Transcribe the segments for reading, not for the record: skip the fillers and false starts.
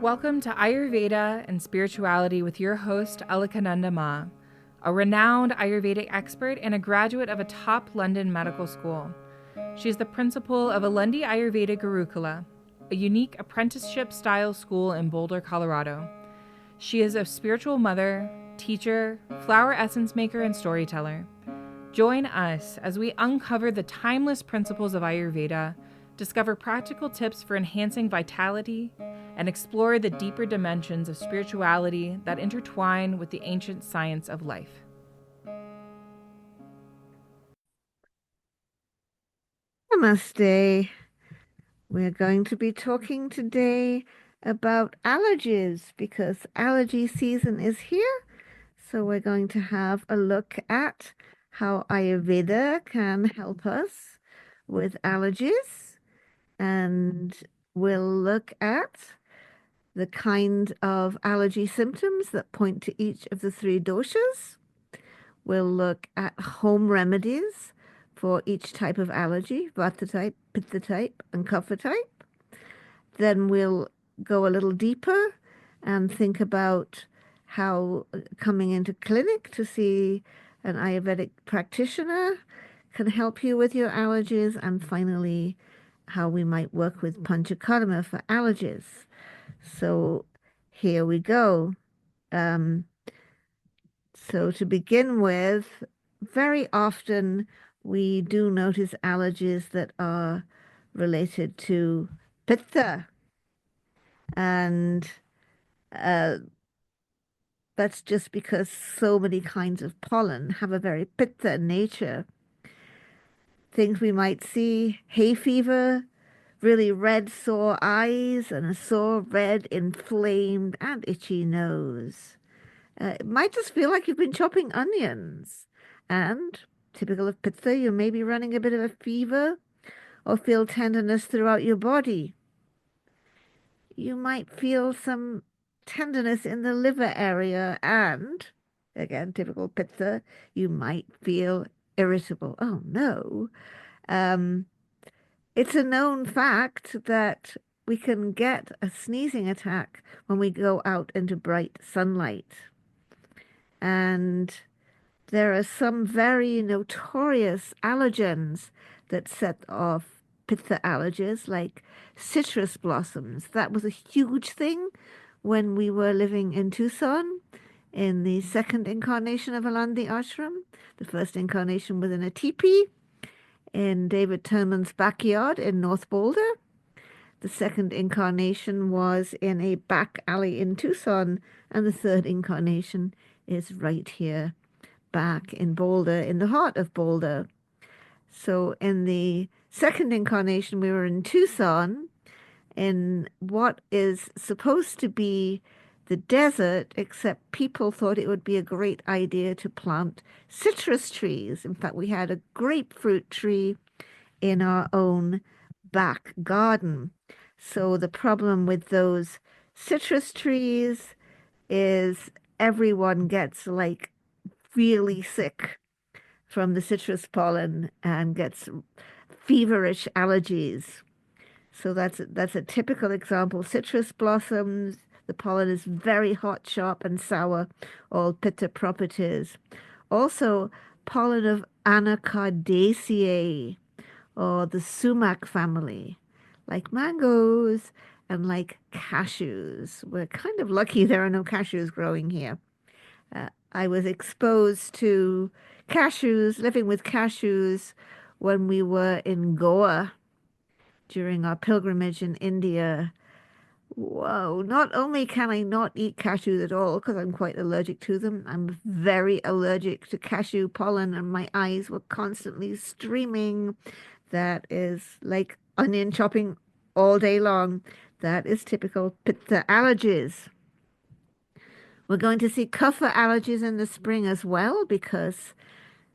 Welcome to Ayurveda and Spirituality with your host, Alakananda Ma, a renowned Ayurvedic expert and a graduate of a top London medical school. She is the principal of Alundi Ayurveda Gurukula, a unique apprenticeship-style school in Boulder, Colorado. She is a spiritual mother, teacher, flower essence maker, and storyteller. Join us as we uncover the timeless principles of Ayurveda, discover practical tips for enhancing vitality, and explore the deeper dimensions of spirituality that intertwine with the ancient science of life. Namaste. We're going to be talking today about allergies because allergy season is here. So we're going to have a look at how Ayurveda can help us with allergies, and we'll look at the kind of allergy symptoms that point to each of the three doshas. We'll look at home remedies for each type of allergy, vata type, pitta type, and kapha type. Then we'll go a little deeper and think about how coming into clinic to see an Ayurvedic practitioner can help you with your allergies. And finally, how we might work with panchakarma for allergies. So here we go. So to begin with, very often we do notice allergies that are related to pitta, and uh, that's just because so many kinds of pollen have a very pitta nature. Things we might see: hay fever, really red sore eyes, and a sore, red, inflamed, and itchy nose. It might just feel like you've been chopping onions. And, typical of pitta, you may be running a bit of a fever or feel tenderness throughout your body. You might feel some tenderness in the liver area, and, again, typical pitta, you might feel irritable. Oh no. Um, it's a known fact that we can get a sneezing attack when we go out into bright sunlight. And there are some very notorious allergens that set off pitta allergies, like citrus blossoms. That was a huge thing when we were living in Tucson in the second incarnation of Alandi Ashram. The first incarnation was in a teepee in David Turnman's backyard in North Boulder. The second incarnation was in a back alley in Tucson, and the third incarnation is right here back in Boulder, in the heart of Boulder. So in the second incarnation, we were in Tucson, in what is supposed to be the desert, except people thought it would be a great idea to plant citrus trees. In fact, we had a grapefruit tree in our own back garden. So the problem with those citrus trees is everyone gets like really sick from the citrus pollen and gets feverish allergies. So that's a typical example. Citrus blossoms, the pollen is very hot, sharp, and sour, all pitta properties. Also, pollen of Anacardiaceae, or the sumac family, like mangoes and like cashews. We're kind of lucky there are no cashews growing here. I was exposed to cashews, living with cashews, when we were in Goa during our pilgrimage in India. Whoa, not only can I not eat cashews at all because I'm quite allergic to them, I'm very allergic to cashew pollen, and my eyes were constantly streaming. That is like onion chopping all day long. That is typical pitta allergies. We're going to see kapha allergies in the spring as well, because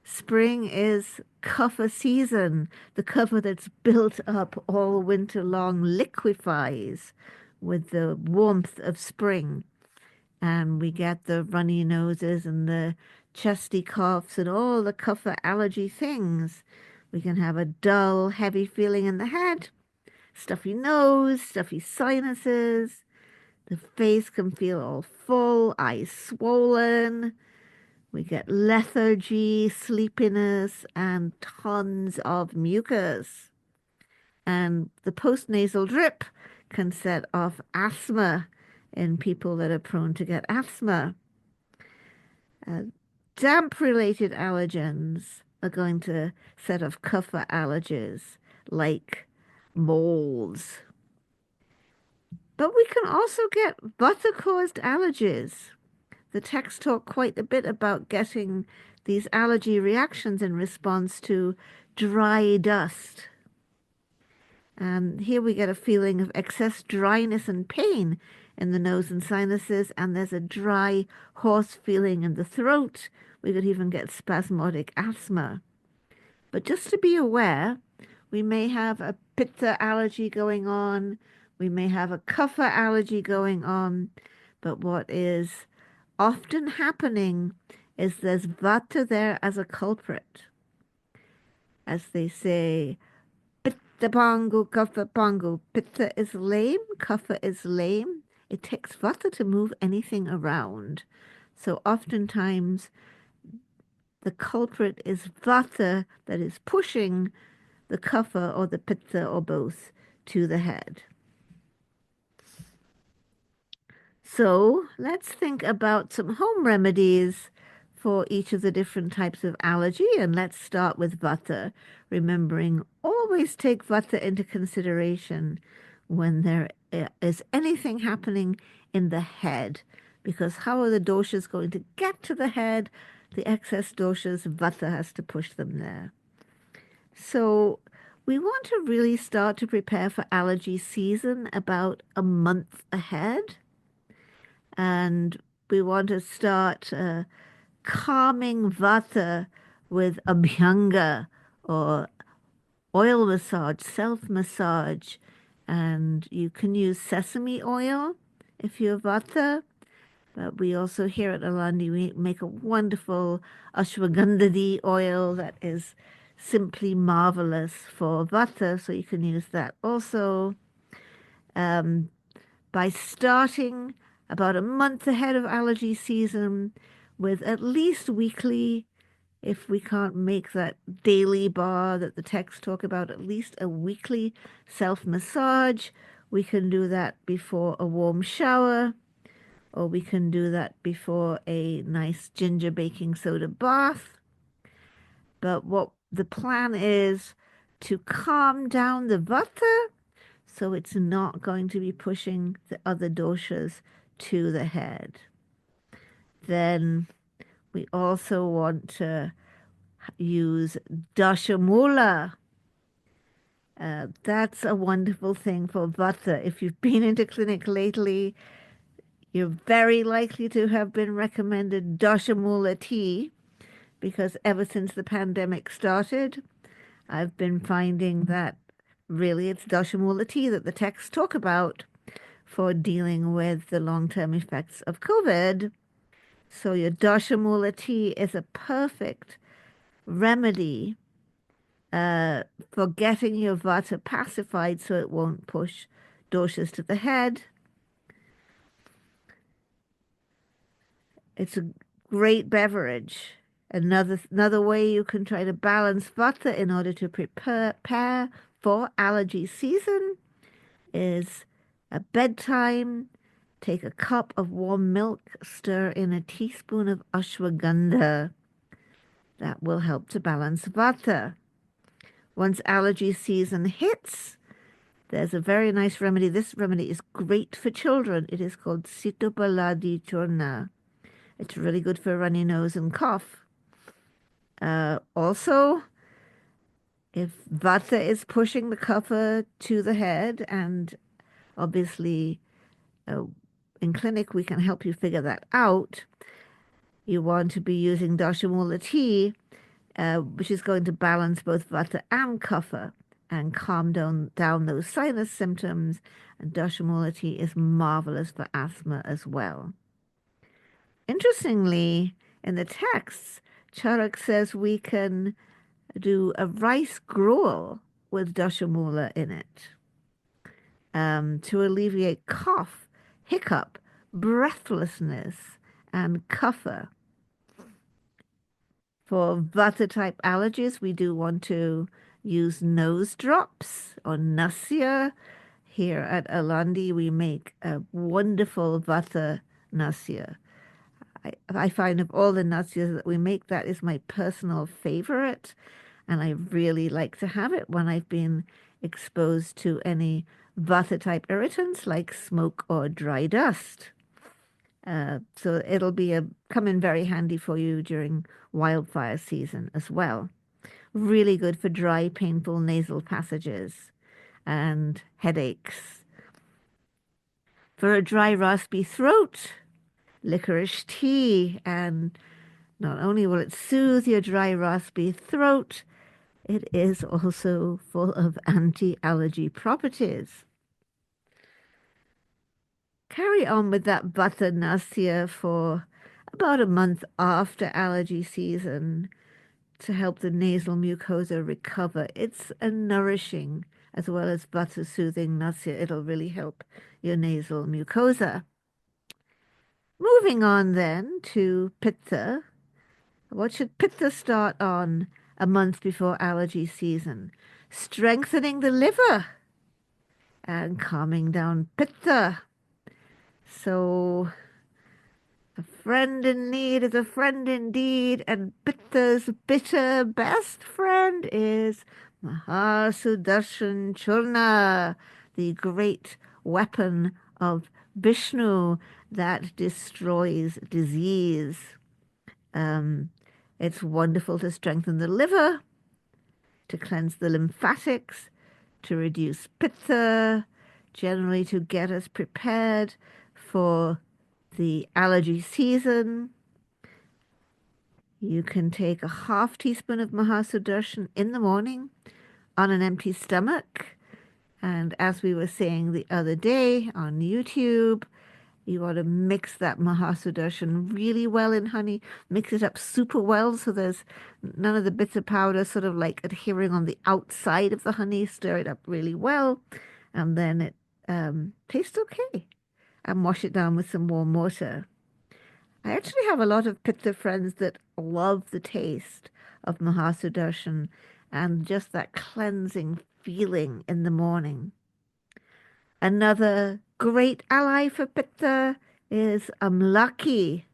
spring is kapha season. The kapha that's built up all winter long liquefies with the warmth of spring. And we get the runny noses and the chesty coughs and all the kapha allergy things. We can have a dull, heavy feeling in the head, stuffy nose, stuffy sinuses, The face can feel all full, eyes swollen. We get lethargy, sleepiness, and tons of mucus. And the postnasal drip can set off asthma in people that are prone to get asthma. Damp-related allergens are going to set off kapha allergies like molds. But we can also get vata-caused allergies. The texts talk quite a bit about getting these allergy reactions in response to dry dust. Here we get a feeling of excess dryness and pain in the nose and sinuses, and there's a dry, hoarse feeling in the throat. We could even get spasmodic asthma. But just to be aware, we may have a pitta allergy going on, we may have a kapha allergy going on, but what is often happening is there's vata there as a culprit. As they say, pitta pangu, kapha pangu. Pitta is lame, kapha is lame. It takes vata to move anything around. So oftentimes the culprit is vata that is pushing the kapha or the pitta or both to the head. So let's think about some home remedies for each of the different types of allergy, and let's start with vata, remembering always take vata into consideration when there is anything happening in the head, because how are the doshas going to get to the head? The excess doshas, vata has to push them there. So we want to really start to prepare for allergy season about a month ahead. And we want to start calming vata with abhyanga or oil massage, self-massage. And you can use sesame oil if you're vata. But we also here at Alandi, we make a wonderful ashwagandha oil that is simply marvelous for vata. So you can use that also. By starting about a month ahead of allergy season with at least weekly, if we can't make that daily bar that the texts talk about, at least a weekly self-massage. We can do that before a warm shower, or we can do that before a nice ginger baking soda bath. But what the plan is to calm down the vata so it's not going to be pushing the other doshas to the head. Then we also want to use dashamula. That's a wonderful thing for vata. If you've been into clinic lately, you're very likely to have been recommended dashamula tea, because ever since the pandemic started, I've been finding that really it's dashamula tea that the texts talk about for dealing with the long-term effects of COVID. So your dashamula tea is a perfect remedy for getting your vata pacified so it won't push doshas to the head. It's a great beverage. Another way you can try to balance vata in order to prepare for allergy season is at bedtime, take a cup of warm milk, stir in a teaspoon of ashwagandha. That will help to balance vata. Once allergy season hits, there's a very nice remedy. This remedy is great for children. It is called Sitobaladi Churna. It's really good for runny nose and cough. Also, if vata is pushing the kapha to the head, and obviously in clinic we can help you figure that out, you want to be using dashamula tea, which is going to balance both vata and kapha and calm down those sinus symptoms. And dashamula tea is marvelous for asthma as well. Interestingly, in the texts, Charak says we can do a rice gruel with dashamula in it to alleviate cough, hiccup, breathlessness, and kapha. For vata type allergies, we do want to use nose drops or nasya. Here at Alandi, we make a wonderful vata nasya. I find of all the nasyas that we make, that is my personal favorite. And I really like to have it when I've been exposed to any vata type irritants like smoke or dry dust. So it'll come in very handy for you during wildfire season as well. Really good for dry, painful nasal passages and headaches. For a dry, raspy throat, licorice tea, and not only will it soothe your dry, raspy throat, it is also full of anti-allergy properties. Carry on with that vata nasya for about a month after allergy season to help the nasal mucosa recover. It's a nourishing as well as vata soothing nasya. It'll really help your nasal mucosa. Moving on then to pitta. What should pitta start on a month before allergy season? Strengthening the liver and calming down pitta. So a friend in need is a friend indeed, and pitta's bitter best friend is Mahasudarshan Churna, the great weapon of Vishnu that destroys disease. It's wonderful to strengthen the liver, to cleanse the lymphatics, to reduce pitta, generally to get us prepared for the allergy season. You can take a half teaspoon of Mahasudarshan in the morning on an empty stomach. And as we were saying the other day on YouTube, you want to mix that Mahasudarshan really well in honey. Mix it up super well so there's none of the bits of powder sort of like adhering on the outside of the honey. Stir it up really well. And then it tastes okay. And wash it down with some warm water. I actually have a lot of pitta friends that love the taste of Mahasudarshan and just that cleansing feeling in the morning. Another great ally for pitta is amlaki.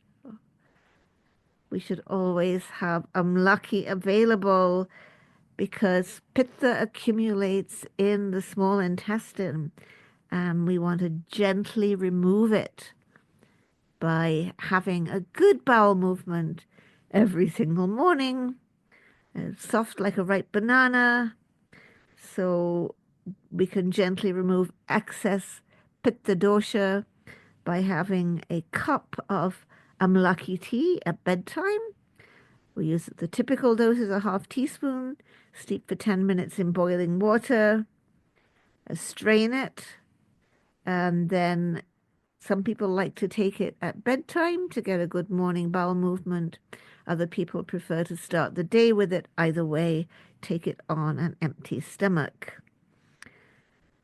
We should always have amlaki available because pitta accumulates in the small intestine and we want to gently remove it by having a good bowel movement every single morning, soft like a ripe banana, so we can gently remove excess pitta dosha by having a cup of amlaki tea at bedtime. We use the typical dose is a half teaspoon, steep for 10 minutes in boiling water, strain it, and then some people like to take it at bedtime to get a good morning bowel movement. Other people prefer to start the day with it. Either way, take it on an empty stomach.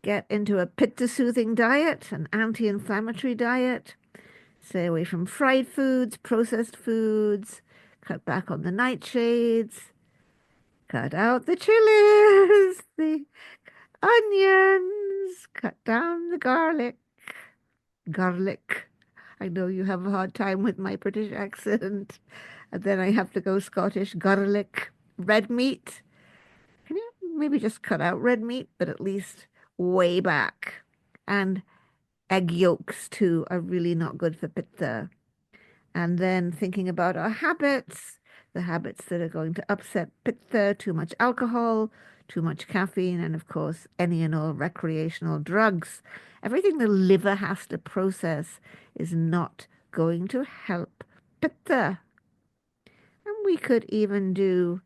Get into a pitta-soothing diet, an anti-inflammatory diet. Stay away from fried foods, processed foods. Cut back on the nightshades. Cut out the chilies, the onions. Cut down the garlic. Garlic. I know you have a hard time with my British accent. And then I have to go Scottish. Garlic. Red meat. Can you maybe just cut out red meat, but at least way back? And egg yolks too are really not good for pitta. And then thinking about our habits, the habits that are going to upset pitta, too much alcohol, too much caffeine, and of course, any and all recreational drugs. Everything the liver has to process is not going to help pitta. And we could even do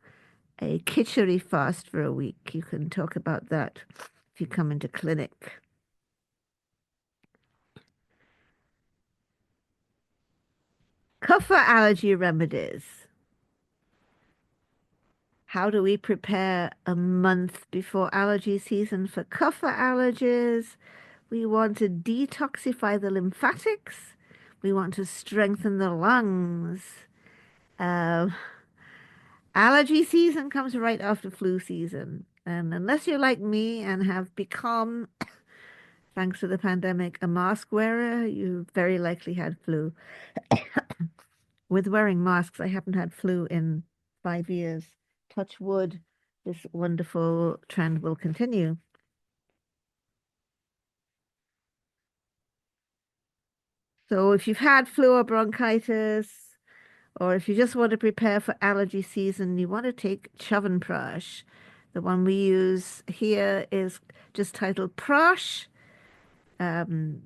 a khichdi fast for a week. You can talk about that if you come into clinic. Kapha allergy remedies. How do we prepare a month before allergy season for kapha allergies? We want to detoxify the lymphatics. We want to strengthen the lungs. Um, Allergy season comes right after flu season. And unless you're like me and have become, thanks to the pandemic, a mask wearer, you very likely had flu. With wearing masks, I haven't had flu in 5 years. Touch wood, this wonderful trend will continue. So if you've had flu or bronchitis, or if you just want to prepare for allergy season, you want to take Chyawanprash. The one we use here is just titled Prash. Um,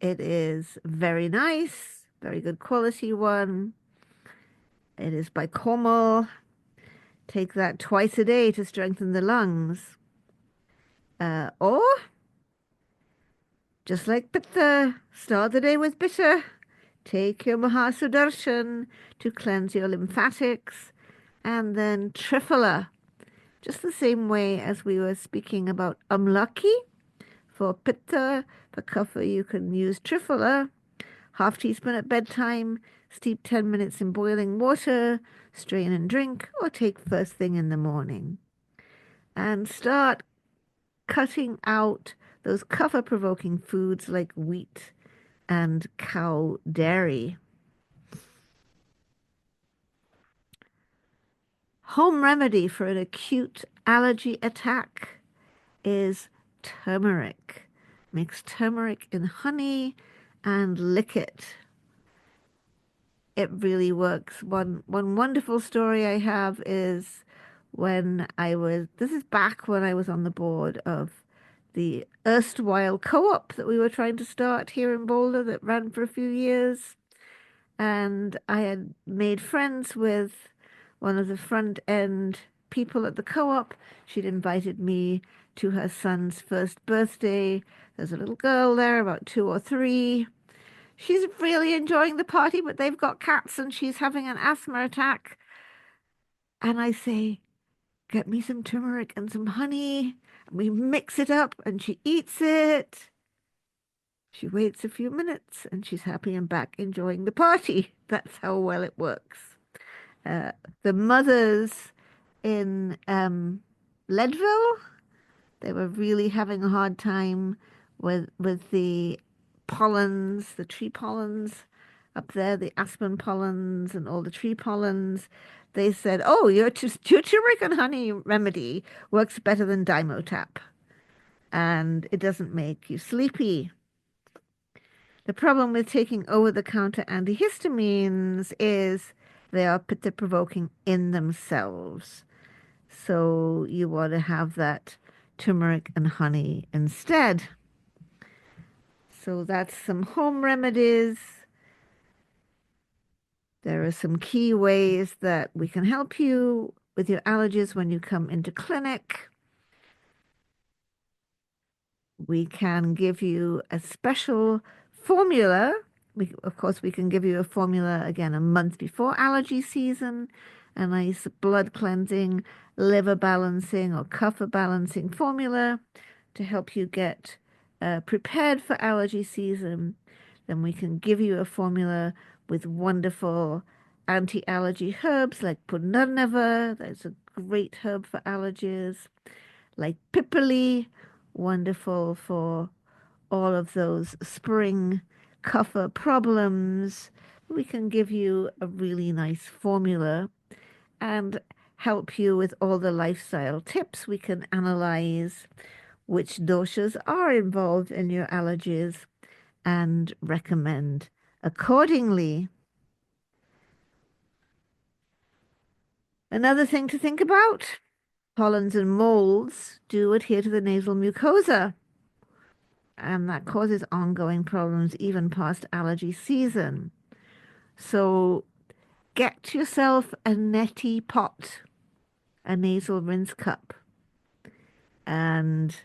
it is very nice, very good quality one. It is by Komal. Take that twice a day to strengthen the lungs. Or just like pitta, start the day with bitter. Take your Mahasudarshan to cleanse your lymphatics, and then Triphala, just the same way as we were speaking about Amlaki. For pitta, for kapha, you can use Triphala, half teaspoon at bedtime, steep 10 minutes in boiling water, strain and drink, or take first thing in the morning. And start cutting out those kapha-provoking foods like wheat and cow dairy. Home remedy for an acute allergy attack is turmeric. Mix turmeric in honey and lick it. It really works. One wonderful story I have is this is back when I was on the board of the erstwhile co-op that we were trying to start here in Boulder that ran for a few years. And I had made friends with one of the front end people at the co-op. She'd invited me to her son's first birthday. There's a little girl there, about 2 or 3. She's really enjoying the party, but they've got cats and she's having an asthma attack. And I say, get me some turmeric and some honey. And we mix it up and she eats it. She waits a few minutes and she's happy and back enjoying the party. That's how well it works. Uh, the mothers in Leadville, they were really having a hard time with the pollens, the tree pollens up there, the aspen pollens and all the tree pollens. They said, "Oh, your turmeric and honey remedy works better than Dimotap, and it doesn't make you sleepy." The problem with taking over-the-counter antihistamines is they are pitta-provoking in themselves. So you want to have that turmeric and honey instead. So that's some home remedies. There are some key ways that we can help you with your allergies when you come into clinic. We can give you a special formula. Of course, we can give you a formula again a month before allergy season, a nice blood cleansing, liver balancing, or kapha balancing formula to help you get prepared for allergy season. Then we can give you a formula with wonderful anti-allergy herbs like Punarnava. That's a great herb for allergies. Like Pipali, wonderful for all of those spring kapha problems. We can give you a really nice formula and help you with all the lifestyle tips. We can analyze which doshas are involved in your allergies and recommend accordingly. Another thing to think about, pollens and molds do adhere to the nasal mucosa, and that causes ongoing problems even past allergy season. So get yourself a neti pot, a nasal rinse cup, and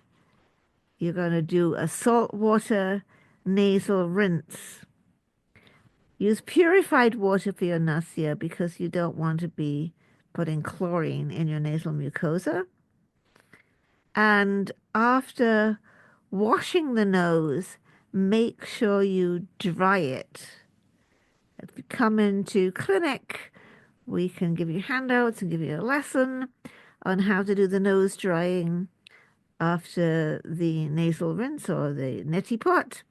you're going to do a saltwater nasal rinse. Use purified water for your nasya because you don't want to be putting chlorine in your nasal mucosa. And after washing the nose, make sure you dry it. If you come into clinic, we can give you handouts and give you a lesson on how to do the nose drying after the nasal rinse or the neti pot.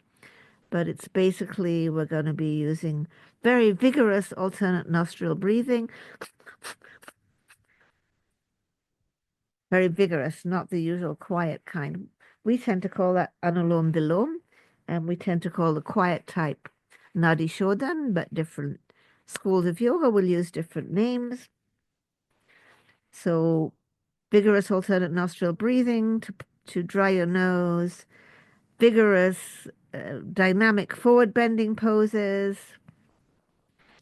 But it's basically, we're going to be using very vigorous alternate nostril breathing. Very vigorous, not the usual quiet kind. We tend to call that anulom vilom, and we tend to call the quiet type nadi shodhan, but different schools of yoga will use different names. So vigorous alternate nostril breathing to dry your nose, vigorous dynamic forward bending poses,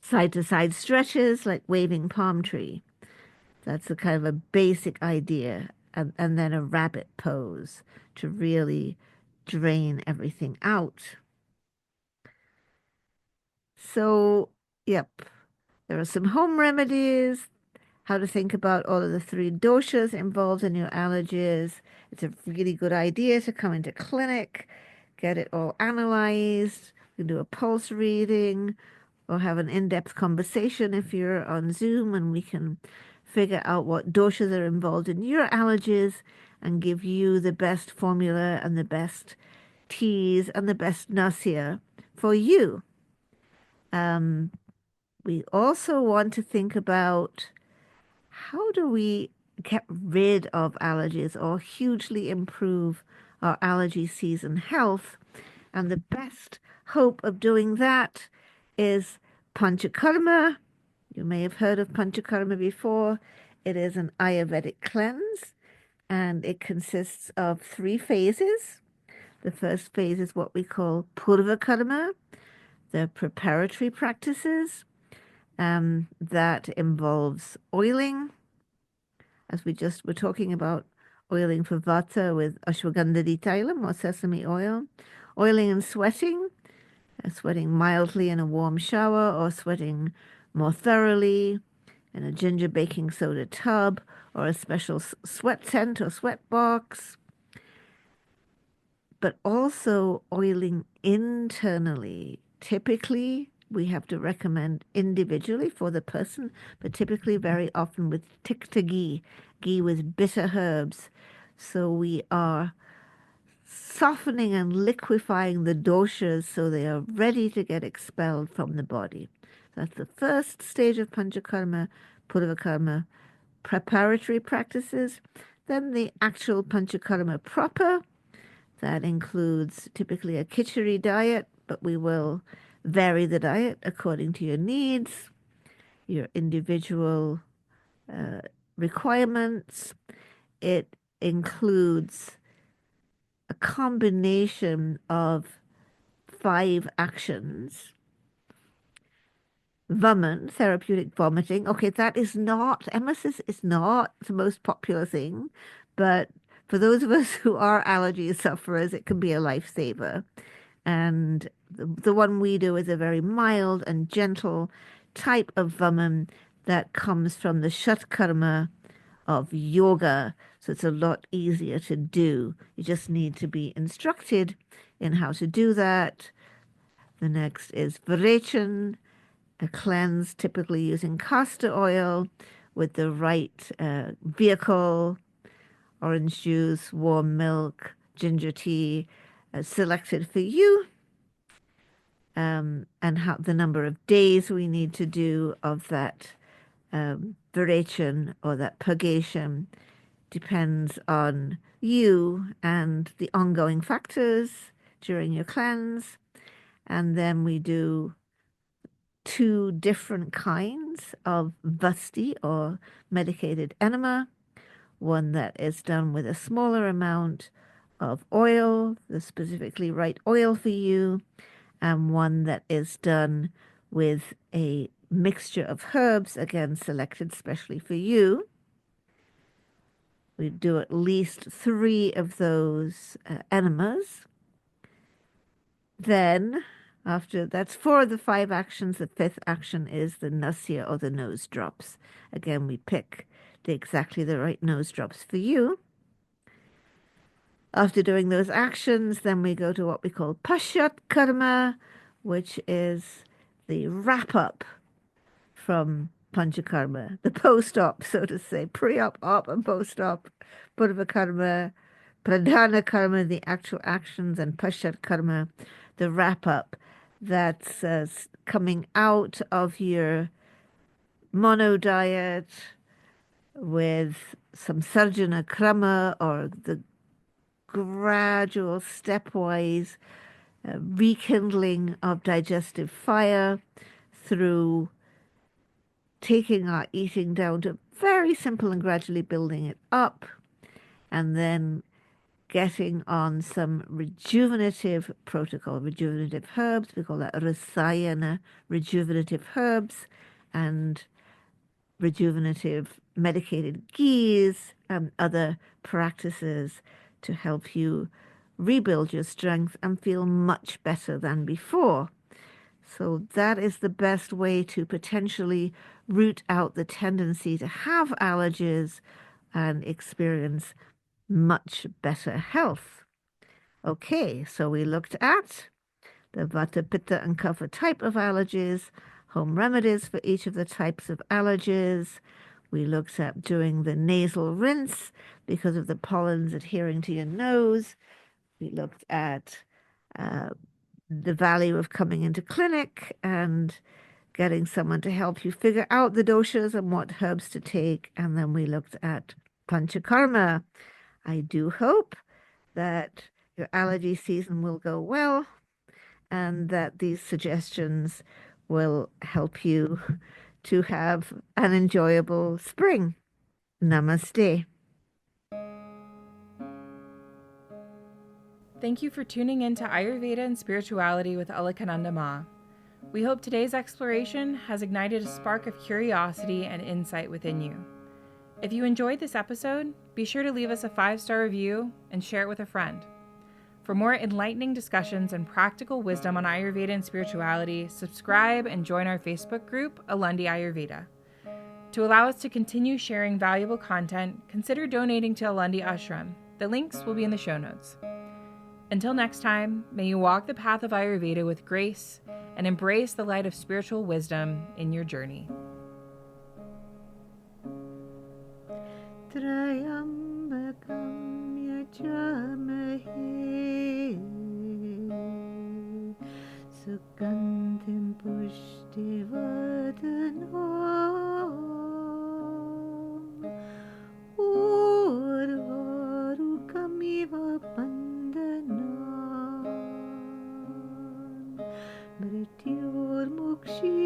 side to side stretches like waving palm tree. That's a kind of a basic idea. And then a rabbit pose to really drain everything out. So, yep, there are some home remedies, how to think about all of the three doshas involved in your allergies. It's a really good idea to come into clinic, get it all analyzed. You can do a pulse reading or have an in-depth conversation if you're on Zoom, and we can figure out what doshas are involved in your allergies and give you the best formula and the best teas and the best nasya for you. We also want to think about how do we get rid of allergies or hugely improve our allergy season health. And the best hope of doing that is panchakarma. You may have heard of panchakarma before. It is an Ayurvedic cleanse, and it consists of 3 phases. The first phase is what we call purva karma, the preparatory practices that involves oiling, as we just were talking about oiling for vata with ashwagandha tailam or sesame oil, oiling and sweating, sweating mildly in a warm shower or sweating more thoroughly in a ginger baking soda tub or a special sweat tent or sweat box, but also oiling internally. Typically, we have to recommend individually for the person, but typically very often with tikta ghee with bitter herbs. So we are softening and liquefying the doshas so they are ready to get expelled from the body. That's the first stage of panchakarma, purvakarma, preparatory practices. Then the actual panchakarma proper. That includes typically a khichdi diet, but we will vary the diet according to your needs, your individual requirements. It includes a combination of 5 actions. Vaman, therapeutic vomiting. Okay, that is not, emesis is not the most popular thing, but for those of us who are allergy sufferers, it can be a lifesaver. And the one we do is a very mild and gentle type of vaman that comes from the shat karma of yoga. So it's a lot easier to do. You just need to be instructed in how to do that. The next is Virechan, a cleanse typically using castor oil with the right vehicle, orange juice, warm milk, ginger tea, selected for you, and how the number of days we need to do of that Virechan or that purgation depends on you and the ongoing factors during your cleanse. And then we do 2 different kinds of vasti or medicated enema. One that is done with a smaller amount of oil, the specifically right oil for you, and one that is done with a mixture of herbs, again selected specially for you. We do at least 3 of those enemas. Then, after that's 4 of the 5 actions, the 5th action is the nasya or the nose drops. Again, we pick exactly the right nose drops for you. After doing those actions, then we go to what we call panchakarma, which is the wrap up from panchakarma, the post-op, so to say, pre-op, op, and post-op, purva karma, pradhana karma, the actual actions, and pashat karma, the wrap-up that's coming out of your mono diet with some sarjana krama, or the gradual stepwise rekindling of digestive fire through taking our eating down to very simple and gradually building it up, and then getting on some rejuvenative protocol, rejuvenative herbs. We call that rasayana, rejuvenative herbs, and rejuvenative medicated ghees and other practices to help you rebuild your strength and feel much better than before. So that is the best way to potentially root out the tendency to have allergies and experience much better health. Okay, so we looked at the vata, pitta, and kapha type of allergies, home remedies for each of the types of allergies. We looked at doing the nasal rinse because of the pollens adhering to your nose. We looked at the value of coming into clinic and getting someone to help you figure out the doshas and what herbs to take. And then we looked at panchakarma. I do hope that your allergy season will go well and that these suggestions will help you to have an enjoyable spring. Namaste. Thank you for tuning in to Ayurveda and Spirituality with Alakananda Ma. We hope today's exploration has ignited a spark of curiosity and insight within you. If you enjoyed this episode, be sure to leave us a 5-star review and share it with a friend. For more enlightening discussions and practical wisdom on Ayurveda and spirituality, subscribe and join our Facebook group, Alundi Ayurveda. To allow us to continue sharing valuable content, consider donating to Alundi Ashram. The links will be in the show notes. Until next time, may you walk the path of Ayurveda with grace and embrace the light of spiritual wisdom in your journey. Trayambakam yajamahe sugandhim pushtivardanam urvarukamiva bandanam mrityormukshi